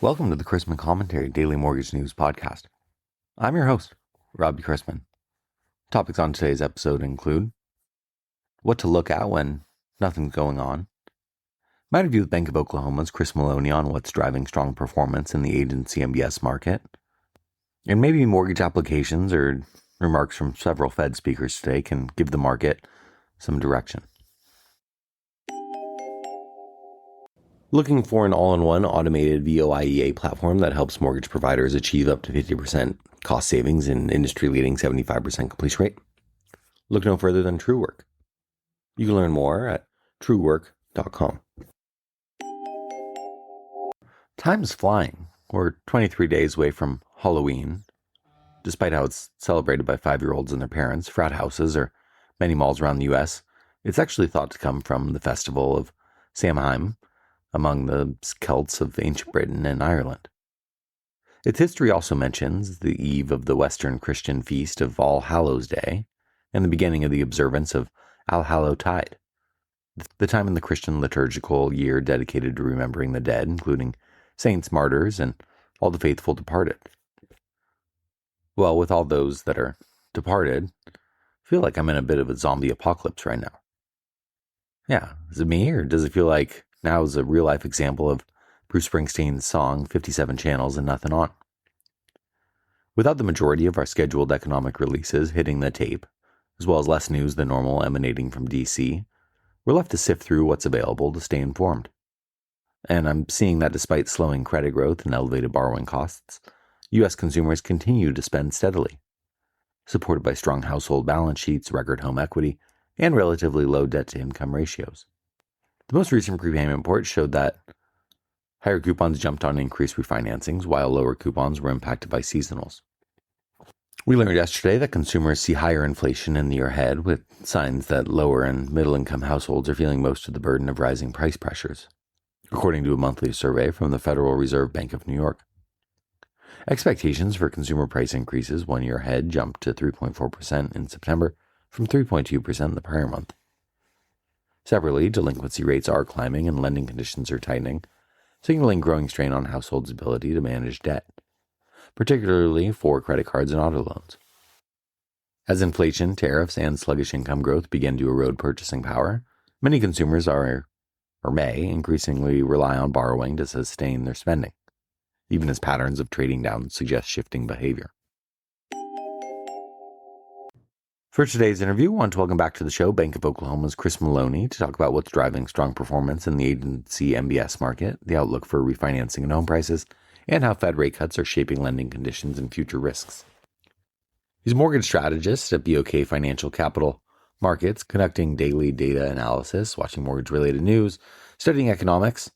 Welcome to the Chrisman Commentary Daily Mortgage News Podcast. I'm your host, Robbie Chrisman. Topics on today's episode include what to look at when nothing's going on, my interview with Bank of Oklahoma's Chris Maloney on what's driving strong performance in the Agency MBS market, and maybe mortgage applications or remarks from several Fed speakers today can give the market some direction. Looking for an all-in-one automated VOIEA platform that helps mortgage providers achieve up to 50% cost savings and industry-leading 75% completion rate? Look no further than Truework. You can learn more at truework.com. Time is flying. We're 23 days away from Halloween. Despite how it's celebrated by 5-year-olds and their parents, frat houses, or many malls around the U.S., it's actually thought to come from the festival of Samhain, among the Celts of ancient Britain and Ireland. Its history also mentions the eve of the Western Christian feast of All Hallows Day and the beginning of the observance of All-Hallow-Tide, the time in the Christian liturgical year dedicated to remembering the dead, including saints, martyrs, and all the faithful departed. Well, with all those that are departed, I feel like I'm in a bit of a zombie apocalypse right now. Yeah, is it me, or does it feel like now is a real-life example of Bruce Springsteen's song, 57 Channels and Nothing On? Without the majority of our scheduled economic releases hitting the tape, as well as less news than normal emanating from D.C., we're left to sift through what's available to stay informed. And I'm seeing that despite slowing credit growth and elevated borrowing costs, U.S. consumers continue to spend steadily, supported by strong household balance sheets, record home equity, and relatively low debt-to-income ratios. The most recent prepayment report showed that higher coupons jumped on increased refinancings, while lower coupons were impacted by seasonals. We learned yesterday that consumers see higher inflation in the year ahead, with signs that lower and middle-income households are feeling most of the burden of rising price pressures, according to a monthly survey from the Federal Reserve Bank of New York. Expectations for consumer price increases 1 year ahead jumped to 3.4% in September from 3.2% the prior month. Separately, delinquency rates are climbing and lending conditions are tightening, signaling growing strain on households' ability to manage debt, particularly for credit cards and auto loans. As inflation, tariffs, and sluggish income growth begin to erode purchasing power, many consumers may increasingly rely on borrowing to sustain their spending, even as patterns of trading down suggest shifting behavior. For today's interview, I want to welcome back to the show Bank of Oklahoma's Chris Maloney to talk about what's driving strong performance in the Agency MBS market, the outlook for refinancing and home prices, and how Fed rate cuts are shaping lending conditions and future risks. He's a mortgage strategist at BOK Financial Capital Markets, conducting daily data analysis, watching mortgage-related news, studying economics,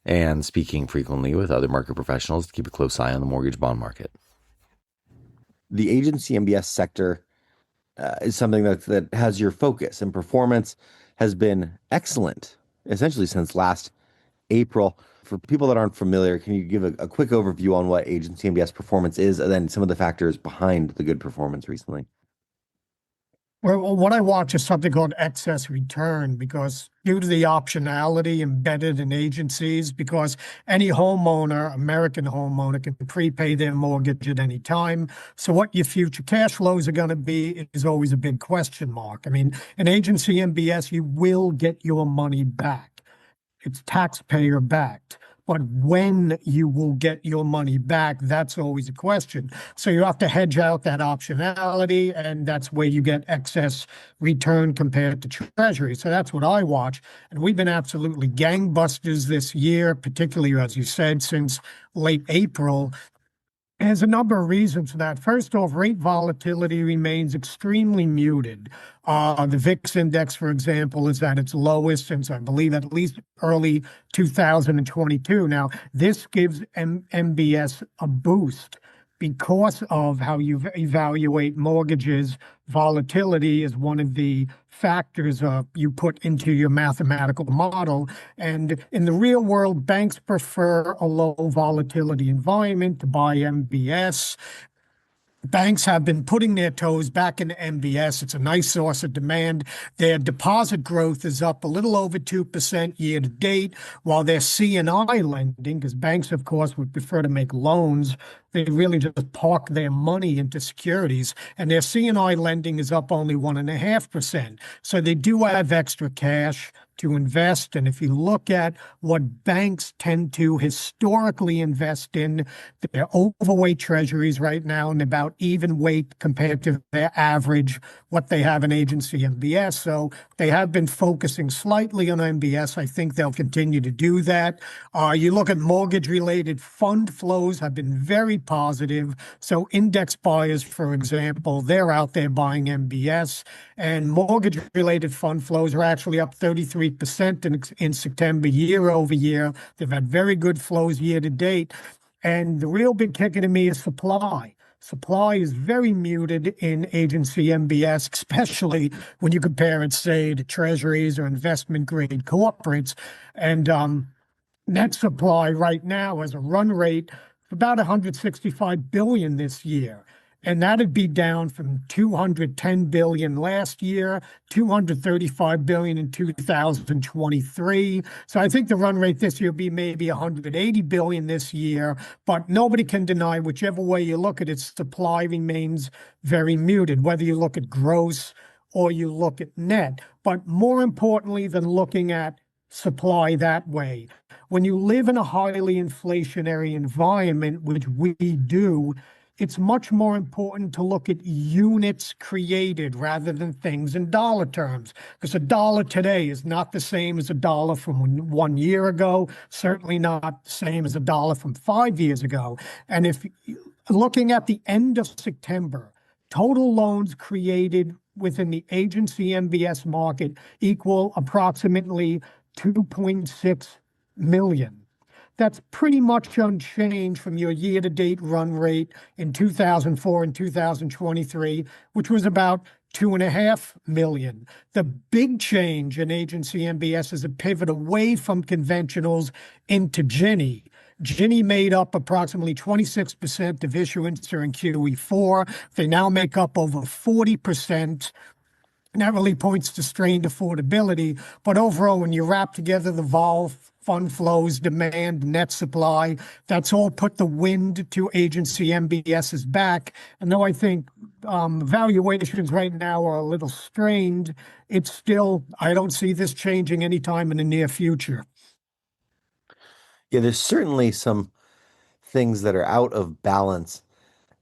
and speaking frequently with other market professionals to keep a close eye on the mortgage bond market. The Agency MBS sector is something that has your focus, and performance has been excellent, essentially since last April. For people that aren't familiar, can you give a quick overview on what Agency MBS performance is, and then some of the factors behind the good performance recently? Well, what I watch is something called excess return, because due to the optionality embedded in agencies, because any homeowner, American homeowner, can prepay their mortgage at any time. So what your future cash flows are going to be is always a big question mark. I mean, in Agency MBS, you will get your money back. It's taxpayer backed. But when you will get your money back, that's always a question. So you have to hedge out that optionality, and that's where you get excess return compared to Treasury. So that's what I watch. And we've been absolutely gangbusters this year, particularly, as you said, since late April. There's a number of reasons for that. First off, rate volatility remains extremely muted. The VIX index, for example, is at its lowest since, I believe, at least early 2022. Now, this gives MBS a boost because of how you evaluate mortgages. Volatility is one of the factors you put into your mathematical model. And in the real world, banks prefer a low volatility environment to buy MBS. Banks have been putting their toes back into MBS. It's a nice source of demand. Their deposit growth is up a little over 2% year to date, while their C&I lending, because banks, of course, would prefer to make loans, they really just park their money into securities, and their C&I lending is up only 1.5%. So they do have extra cash to invest. And if you look at what banks tend to historically invest in, they're overweight treasuries right now and about even weight compared to their average, what they have in Agency MBS. So they have been focusing slightly on MBS. I think they'll continue to do that. You look at mortgage-related fund flows have been very positive. So index buyers, for example, they're out there buying MBS, and mortgage-related fund flows are actually up 33% in September year over year. They've had very good flows year to date. And the real big kicker to me is supply. Supply is very muted in Agency MBS, especially when you compare it, say, to treasuries or investment grade corporates. And net supply right now has a run rate of about 165 billion this year. And that'd be down from 210 billion last year, 235 billion in 2023. So I think the run rate this year will be maybe 180 billion this year, but nobody can deny whichever way you look at it, supply remains very muted, whether you look at gross or you look at net. But more importantly than looking at supply that way, when you live in a highly inflationary environment, which we do, it's much more important to look at units created rather than things in dollar terms, because a dollar today is not the same as a dollar from 1 year ago, certainly not the same as a dollar from 5 years ago. And if looking at the end of September, total loans created within the Agency MBS market equal approximately 2.6 million. That's pretty much unchanged from your year-to-date run rate in 2004 and 2023, which was about 2.5 million. The big change in Agency MBS is a pivot away from conventionals into Ginnie. Ginnie made up approximately 26% of issuance during QE4. They now make up over 40%. And that really points to strained affordability. But overall, when you wrap together the vol fund flows, demand, net supply, that's all put the wind to Agency MBS's back. And though I think valuations right now are a little strained, it's still, I don't see this changing anytime in the near future. Yeah, there's certainly some things that are out of balance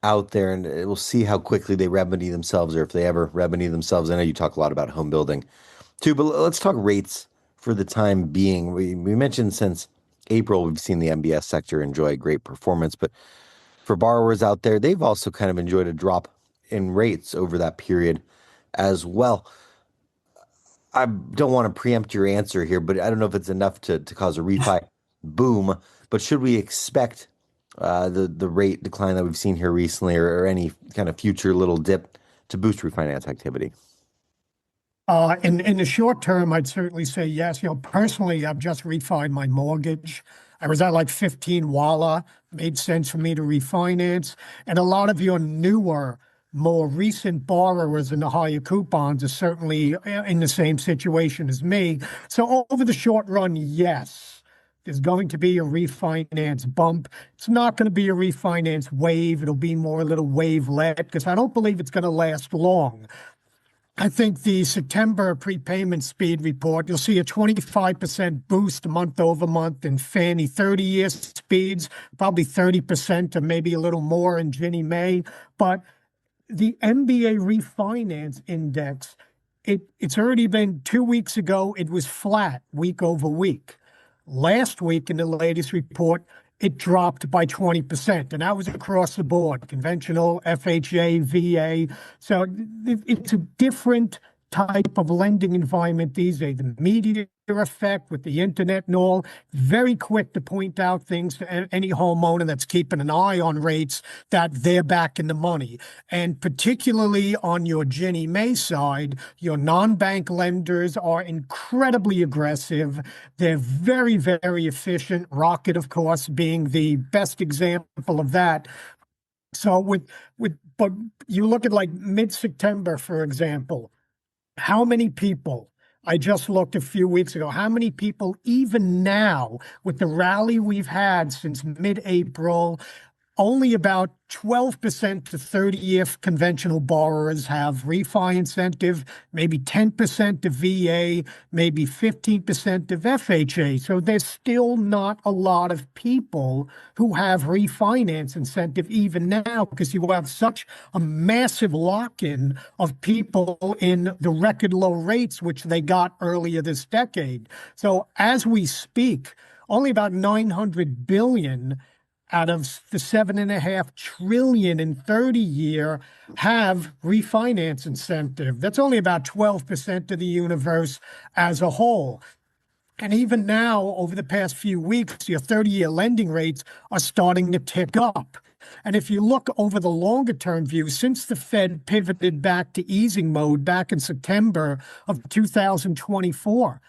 out there, and we'll see how quickly they remedy themselves, or if they ever remedy themselves. I know you talk a lot about home building too, but let's talk rates for the time being. We mentioned since April, we've seen the MBS sector enjoy great performance, but for borrowers out there, they've also kind of enjoyed a drop in rates over that period as well. I don't want to preempt your answer here, but I don't know if it's enough to cause a refi boom, but should we expect the rate decline that we've seen here recently, or any kind of future little dip to boost refinance activity? In the short term, I'd certainly say yes. Personally, I've just refied my mortgage. I was at like 15 Walla, made sense for me to refinance. And a lot of your newer, more recent borrowers in the higher coupons are certainly in the same situation as me. So over the short run, yes. There's going to be a refinance bump. It's not going to be a refinance wave. It'll be more a little wavelet, because I don't believe it's going to last long. I think the September prepayment speed report, you'll see a 25% boost month over month in Fannie 30-year speeds, probably 30% or maybe a little more in Ginnie Mae. But the MBA refinance index, it's already been 2 weeks ago, it was flat week over week. Last week, in the latest report, it dropped by 20%, and that was across the board, conventional, FHA, VA. So it's a different type of lending environment these days. The media effect with the internet and all, very quick to point out things to any homeowner that's keeping an eye on rates, that they're back in the money. And particularly on your Ginnie Mae side, your non-bank lenders are incredibly aggressive. They're very, very efficient. Rocket, of course, being the best example of that. So with But you look at like mid-September, for example, how many people, I just looked a few weeks ago, how many people, even now, with the rally we've had since mid-April, only about 12% to 30-year conventional borrowers have refi incentive, maybe 10% of VA, maybe 15% of FHA. So there's still not a lot of people who have refinance incentive even now, because you have such a massive lock-in of people in the record low rates, which they got earlier this decade. So as we speak, only about 900 billion out of the 7.5 trillion in 30-year have refinance incentive. That's only about 12% of the universe as a whole. And even now, over the past few weeks, your 30-year lending rates are starting to tick up. And if you look over the longer term view, since the Fed pivoted back to easing mode back in September of 2024,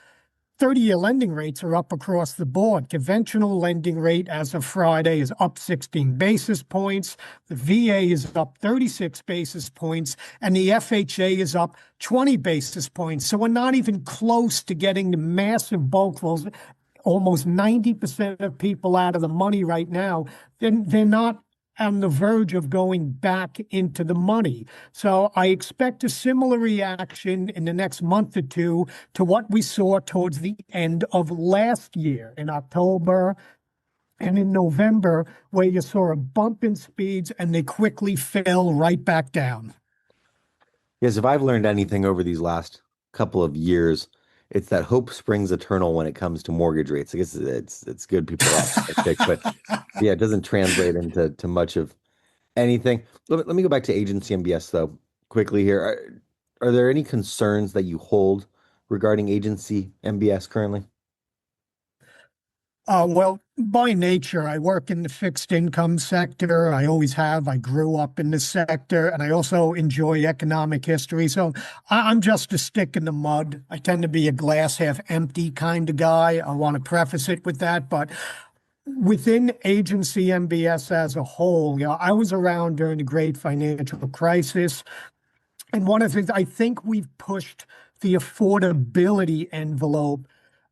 30-year lending rates are up across the board. Conventional lending rate as of Friday is up 16 basis points. The VA is up 36 basis points, and the FHA is up 20 basis points. So we're not even close to getting the massive bulk flows. Almost 90% of people out of the money right now, they're not on the verge of going back into the money. So I expect a similar reaction in the next month or two to what we saw towards the end of last year in October and in November, where you saw a bump in speeds and they quickly fell right back down. Yes, if I've learned anything over these last couple of years, it's that hope springs eternal when it comes to mortgage rates. I guess it's good people are optimistic, but yeah, it doesn't translate into much of anything. Let me go back to Agency MBS though, quickly here. Are there any concerns that you hold regarding Agency MBS currently? Well, by nature, I work in the fixed income sector. I always have. I grew up in this sector, and I also enjoy economic history. So I'm just a stick in the mud. I tend to be a glass half empty kind of guy. I want to preface it with that. But within Agency MBS as a whole, I was around during the great financial crisis. And one of the things I think we've pushed the affordability envelope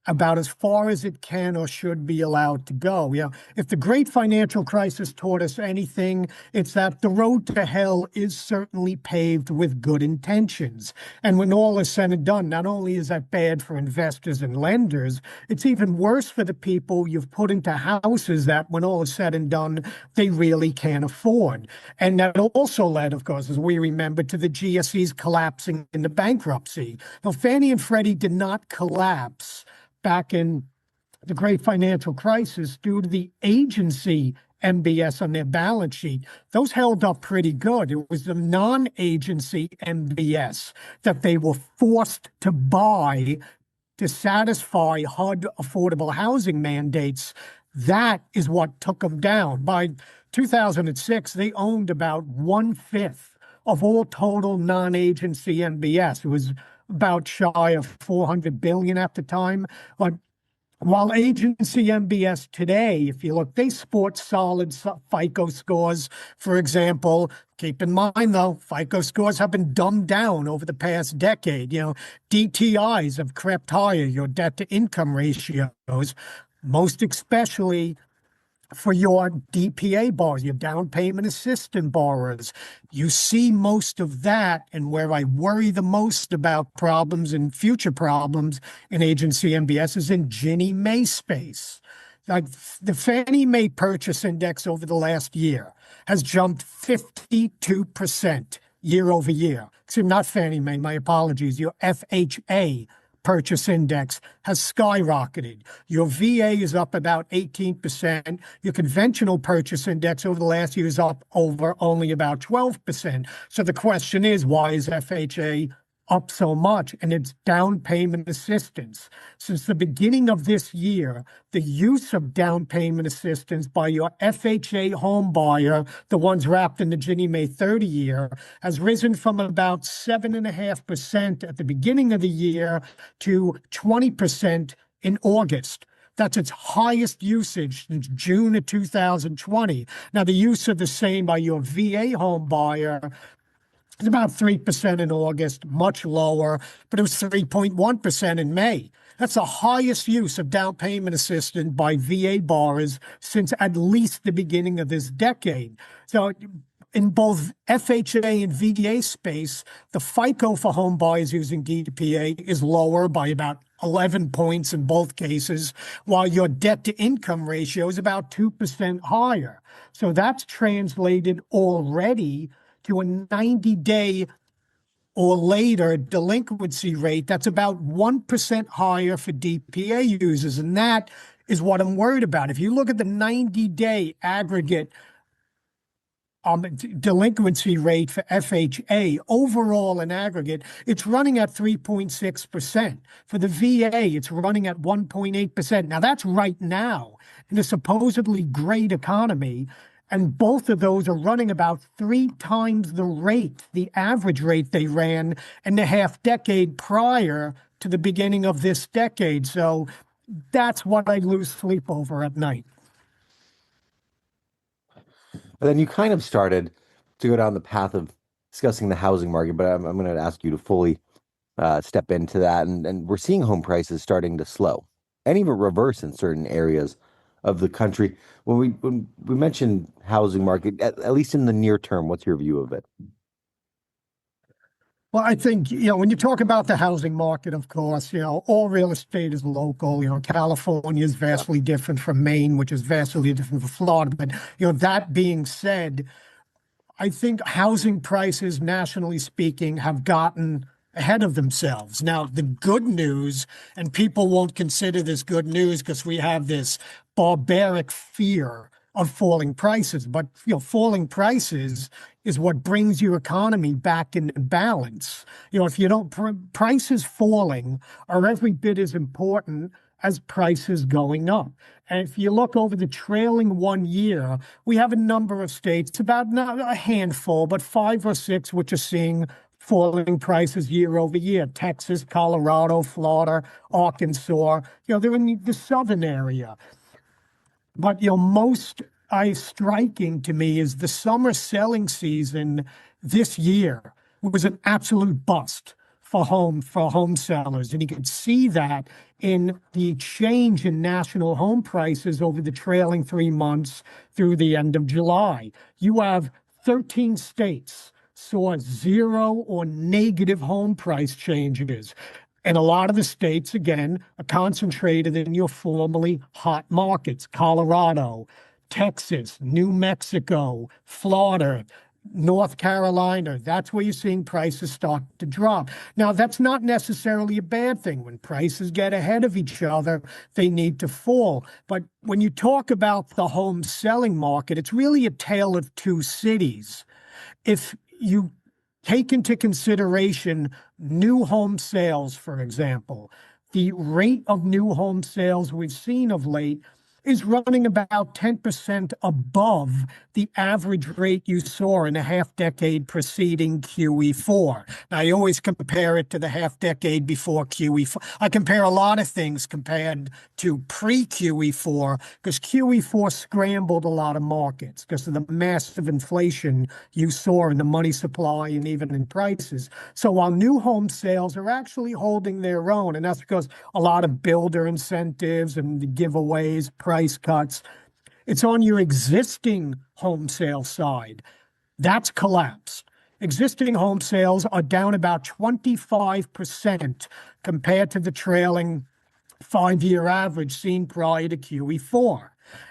about as far as it can or should be allowed to go. If the great financial crisis taught us anything, it's that the road to hell is certainly paved with good intentions. And when all is said and done, not only is that bad for investors and lenders, it's even worse for the people you've put into houses that, when all is said and done, they really can't afford. And that also led, of course, as we remember, to the GSEs collapsing into bankruptcy. Now, Fannie and Freddie did not collapse back in the great financial crisis due to the Agency MBS on their balance sheet. Those held up pretty good. It was the non-agency MBS that they were forced to buy to satisfy HUD affordable housing mandates. That is what took them down. By 2006, they owned about 1/5 of all total non-agency MBS. It was about shy of 400 billion at the time. But while Agency MBS today, if you look, they sport solid FICO scores. For example, keep in mind, though, FICO scores have been dumbed down over the past decade. DTIs have crept higher, your debt to income ratios, most especially for your DPA borrowers, your down payment assistant borrowers. You see most of that, and where I worry the most about problems and future problems in Agency MBS is in Ginnie Mae space. Like the Fannie Mae Purchase Index over the last year has jumped 52% year over year. Excuse me, not Fannie Mae, my apologies, your FHA Purchase Index has skyrocketed. Your VA is up about 18%. Your conventional purchase index over the last year is up over only about 12%. So the question is, why is FHA up so much? And it's down payment assistance. Since the beginning of this year, the use of down payment assistance by your FHA home buyer, the ones wrapped in the Ginnie Mae 30-year, has risen from about 7.5% at the beginning of the year to 20% in August. That's its highest usage since June of 2020. Now, the use of the same by your VA home buyer is about 3% in August, much lower, but it was 3.1% in May. That's the highest use of down payment assistance by VA borrowers since at least the beginning of this decade. So in both FHA and VA space, the FICO for home buyers using DPA is lower by about 11 points in both cases, while your debt to income ratio is about 2% higher. So that's translated already to a 90-day or later delinquency rate that's about 1% higher for DPA users. And that is what I'm worried about. If you look at the 90-day aggregate delinquency rate for FHA overall in aggregate, it's running at 3.6%. For the VA, it's running at 1.8%. Now, that's right now in a supposedly great economy. And both of those are running about 3 times the rate, the average rate they ran in the half decade prior to the beginning of this decade. So that's what I lose sleep over at night. And then you kind of started to go down the path of discussing the housing market, but I'm going to ask you to fully step into that. And we're seeing home prices starting to slow and even reverse in certain areas of the country. When we mentioned housing market, at least in the near term, what's your view of it? Well, I think, when you talk about the housing market, of course, all real estate is local. California is vastly different from Maine, which is vastly different from Florida. But, that being said, I think housing prices, nationally speaking, have gotten ahead of themselves. Now, the good news, and people won't consider this good news because we have this barbaric fear of falling prices, but falling prices is what brings your economy back in balance. If you don't, prices falling are every bit as important as prices going up. And if you look over the trailing 1 year, we have a number of states, about not a handful, but 5 or 6, which are seeing falling prices year over year. Texas, Colorado, Florida, Arkansas, they're in the southern area. But, most striking to me is the summer selling season this year was an absolute bust for home sellers. And you can see that in the change in national home prices over the trailing 3 months through the end of July. You have 13 states saw 0 or negative home price changes. And a lot of the states, again, are concentrated in your formerly hot markets: Colorado, Texas, New Mexico, Florida, North Carolina. That's where you're seeing prices start to drop. Now, that's not necessarily a bad thing. When prices get ahead of each other, they need to fall. But when you talk about the home selling market, it's really a tale of two cities. If you take into consideration new home sales, for example, the rate of new home sales we've seen of late is running about 10% above the average rate you saw in the half decade preceding QE4. Now, I always compare it to the half decade before QE4. I compare a lot of things compared to pre-QE4 because QE4 scrambled a lot of markets because of the massive inflation you saw in the money supply and even in prices. So while new home sales are actually holding their own, and that's because a lot of builder incentives and the giveaways, price cuts, it's on your existing home sale side. That's collapsed. Existing home sales are down about 25% compared to the trailing 5-year average seen prior to QE4.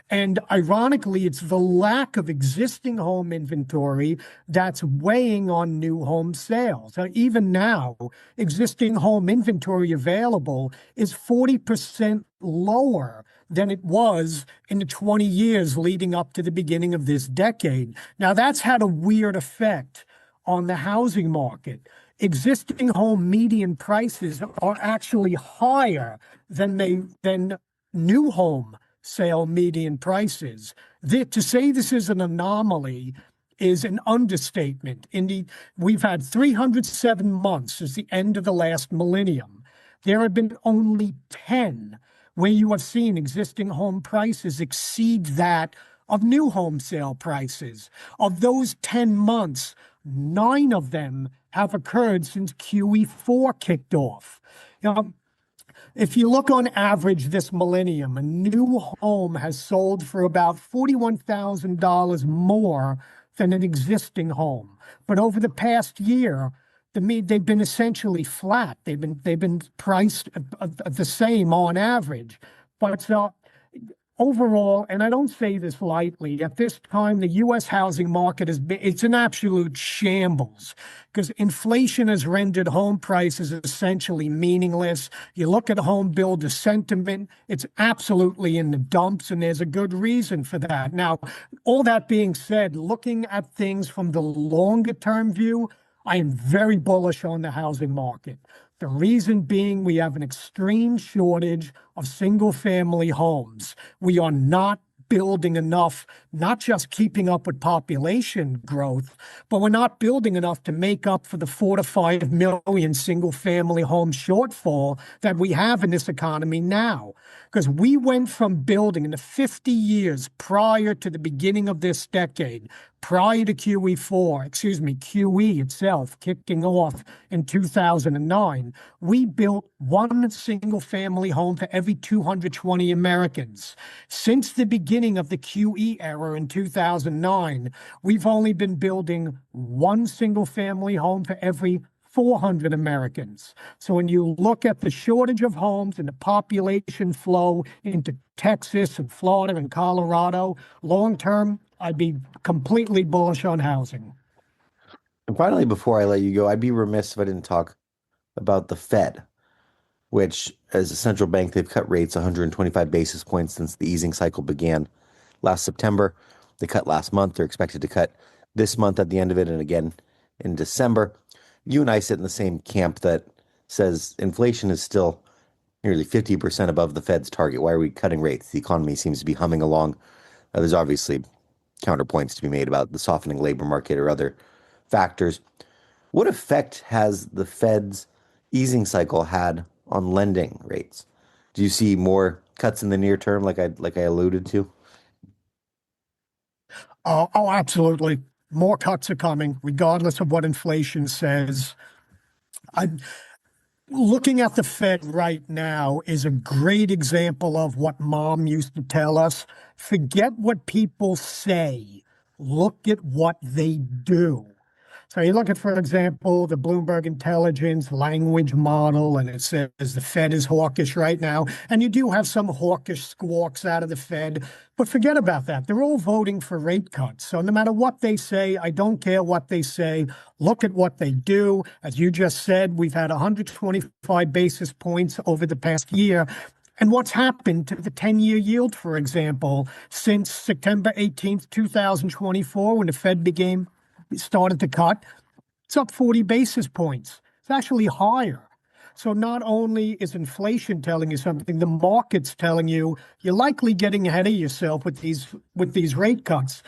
And ironically, it's the lack of existing home inventory that's weighing on new home sales. Even now, existing home inventory available is 40% lower than it was in the 20 years leading up to the beginning of this decade. Now, that's had a weird effect on the housing market. Existing home median prices are actually higher than new home sale median prices. To say this is an anomaly is an understatement. Indeed, we've had 307 months since the end of the last millennium. There have been only 10 where you have seen existing home prices exceed that of new home sale prices. Of those 10 months, 9 of them have occurred since QE4 kicked off. You know, if you look on average this millennium, a new home has sold for about $41,000 more than an existing home. But over the past year, they've been essentially flat. They've been priced the same on average. But overall, and I don't say this lightly, at this time, the U.S. housing market it's an absolute shambles because inflation has rendered home prices essentially meaningless. You look at home builder sentiment, it's absolutely in the dumps, and there's a good reason for that. Now, all that being said, looking at things from the longer term view, I am very bullish on the housing market. The reason being we have an extreme shortage of single-family homes. We are not building enough, not just keeping up with population growth, but we're not building enough to make up for the 4 to 5 million single-family home shortfall that we have in this economy now. Because we went from building in the 50 years prior to the beginning of this decade, prior to QE itself kicking off in 2009, we built one single family home for every 220 Americans. Since the beginning of the QE era in 2009, we've only been building one single family home for every 400 Americans. So when you look at the shortage of homes and the population flow into Texas and Florida and Colorado, long term, I'd be completely bullish on housing. And finally, before I let you go, I'd be remiss if I didn't talk about the Fed, which, as a central bank, they've cut rates 125 basis points since the easing cycle began last September. They cut last month. They're expected to cut this month at the end of it and again in December. You and I sit in the same camp that says inflation is still nearly 50% above the Fed's target. Why are we cutting rates? The economy seems to be humming along. There's obviously counterpoints to be made about the softening labor market or other factors. What effect has the Fed's easing cycle had on lending rates? Do you see more cuts in the near term, like I alluded to? Oh, absolutely. More cuts are coming, regardless of what inflation says. I'm looking at the Fed right now is a great example of what Mom used to tell us. Forget what people say. Look at what they do. So you look at, for example, the Bloomberg Intelligence language model, and it says the Fed is hawkish right now. And you do have some hawkish squawks out of the Fed, but forget about that. They're all voting for rate cuts. So no matter what they say, I don't care what they say. Look at what they do. As you just said, we've had 125 basis points over the past year. And what's happened to the 10-year yield, for example, since September 18th, 2024, when the Fed started to cut, it's up 40 basis points. It's actually higher. So not only is inflation telling you something, the market's telling you you're likely getting ahead of yourself with these rate cuts.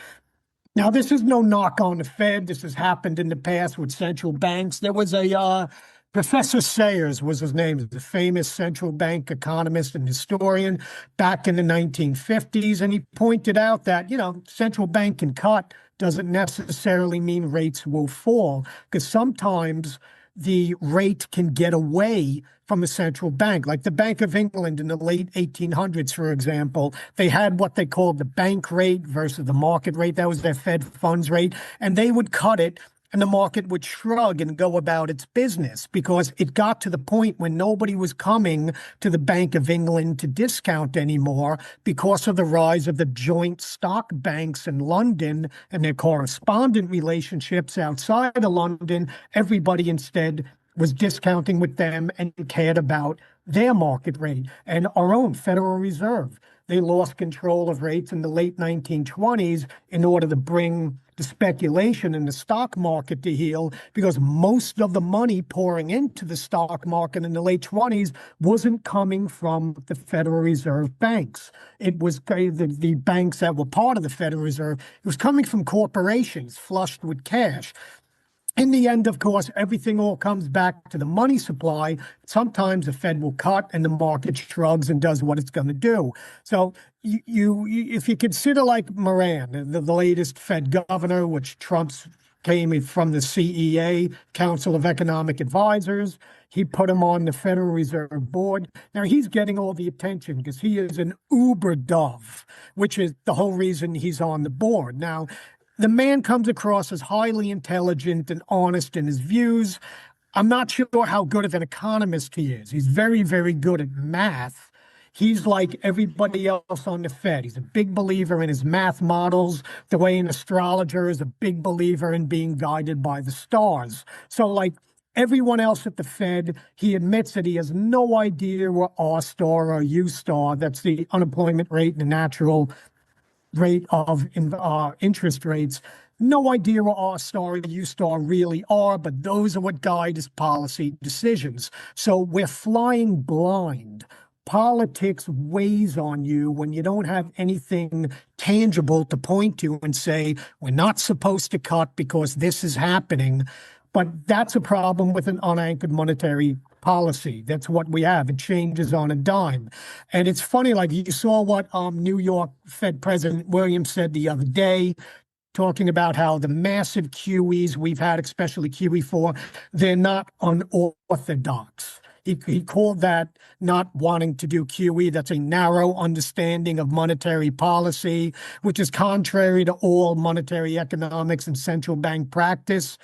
Now, this is no knock on the Fed. This has happened in the past with central banks. There was a Professor Sayers was his name, the famous central bank economist and historian back in the 1950s. And he pointed out that, central bank can cut doesn't necessarily mean rates will fall, because sometimes the rate can get away from a central bank. Like the Bank of England in the late 1800s, for example, they had what they called the bank rate versus the market rate. That was their Fed funds rate. And they would cut it, and the market would shrug and go about its business, because it got to the point when nobody was coming to the Bank of England to discount anymore because of the rise of the joint stock banks in London and their correspondent relationships outside of London. Everybody instead was discounting with them and cared about their market rate. And our own Federal Reserve, they lost control of rates in the late 1920s in order to bring the speculation in the stock market to heal, because most of the money pouring into the stock market in the late 20s wasn't coming from the Federal Reserve banks. It was the banks that were part of the Federal Reserve. It was coming from corporations flushed with cash. In the end, of course, everything all comes back to the money supply. Sometimes the Fed will cut and the market shrugs and does what it's going to do. So if you consider like Moran, the latest Fed governor, which Trump's came from the CEA, Council of Economic Advisors. He put him on the Federal Reserve Board. Now he's getting all the attention because he is an uber dove, which is the whole reason he's on the board. Now, the man comes across as highly intelligent and honest in his views. I'm not sure how good of an economist he is. He's very, very good at math. He's like everybody else on the Fed. He's a big believer in his math models, the way an astrologer is a big believer in being guided by the stars. So like everyone else at the Fed, he admits that he has no idea what R star or U star, that's the unemployment rate and the natural rate of interest rates. No idea what R star or U star really are, but those are what guide his policy decisions. So we're flying blind. Politics weighs on you when you don't have anything tangible to point to and say, we're not supposed to cut because this is happening. But that's a problem with an unanchored monetary policy. That's what we have. It changes on a dime. And it's funny, like you saw what New York Fed President Williams said the other day, talking about how the massive QEs we've had, especially QE4, they're not unorthodox. He called that not wanting to do QE. That's a narrow understanding of monetary policy, which is contrary to all monetary economics and central bank practice.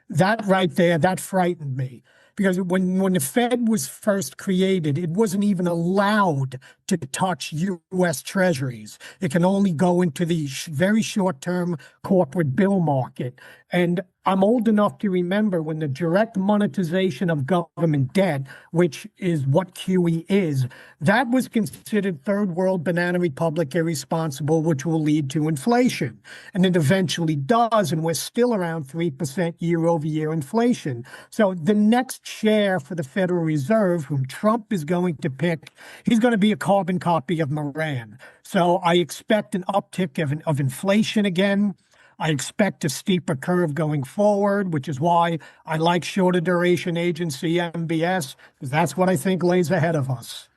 That right there, that frightened me. Because when the Fed was first created, it wasn't even allowed to touch U.S. treasuries. It can only go into the very short-term corporate bill market. And I'm old enough to remember when the direct monetization of government debt, which is what QE is, that was considered third world banana republic irresponsible, which will lead to inflation. And it eventually does, and we're still around 3% year-over-year inflation. So the next chair for the Federal Reserve, whom Trump is going to pick, he's going to be a carbon copy of Moran. So I expect an uptick of inflation again. I expect a steeper curve going forward, which is why I like shorter duration agency MBS, because that's what I think lays ahead of us.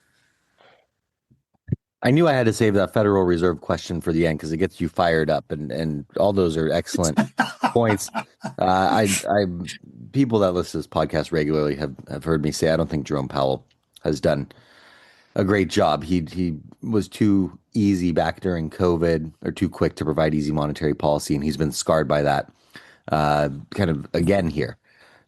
I knew I had to save that Federal Reserve question for the end because it gets you fired up, and all those are excellent points. People that listen to this podcast regularly have heard me say I don't think Jerome Powell has done a great job. He was too easy back during COVID, or too quick to provide easy monetary policy, and he's been scarred by that kind of again here.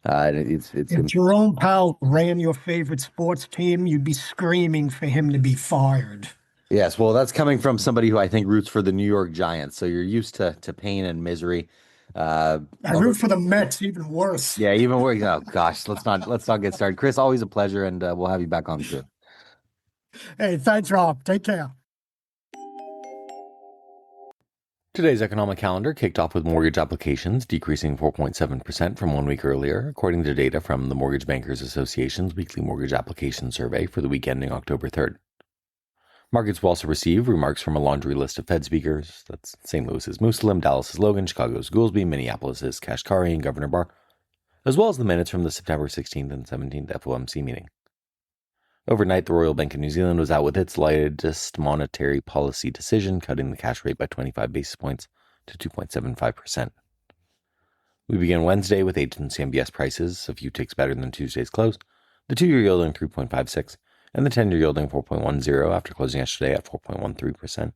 If Jerome Powell ran your favorite sports team, you'd be screaming for him to be fired. Yes, well, that's coming from somebody who I think roots for the New York Giants, so you're used to pain and misery. I root for the Mets, even worse. Yeah, even worse. Oh gosh, let's not get started. Chris, always a pleasure, and we'll have you back on soon. Hey, thanks, Rob. Take care. Today's economic calendar kicked off with mortgage applications decreasing 4.7% from 1 week earlier, according to data from the Mortgage Bankers Association's weekly mortgage application survey for the week ending October 3rd. Markets will also receive remarks from a laundry list of Fed speakers. That's St. Louis's Muslim, Dallas's Logan, Chicago's Goolsbee, Minneapolis's Kashkari, and Governor Barr, as well as the minutes from the September 16th and 17th FOMC meeting. Overnight, the Royal Bank of New Zealand was out with its latest monetary policy decision, cutting the cash rate by 25 basis points to 2.75%. We begin Wednesday with Agency MBS prices, a few ticks better than Tuesday's close, the 2-year yielding 3.56, and the 10-year yielding 4.10 after closing yesterday at 4.13%.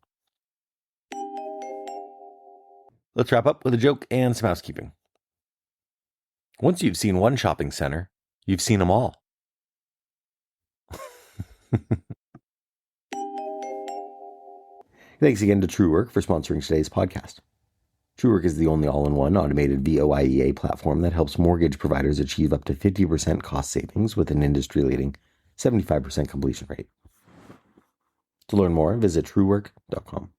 Let's wrap up with a joke and some housekeeping. Once you've seen one shopping center, you've seen them all. Thanks again to Truework for sponsoring today's podcast. Truework is the only all-in-one automated VOIEA platform that helps mortgage providers achieve up to 50% cost savings with an industry-leading 75% completion rate. To learn more, visit truework.com.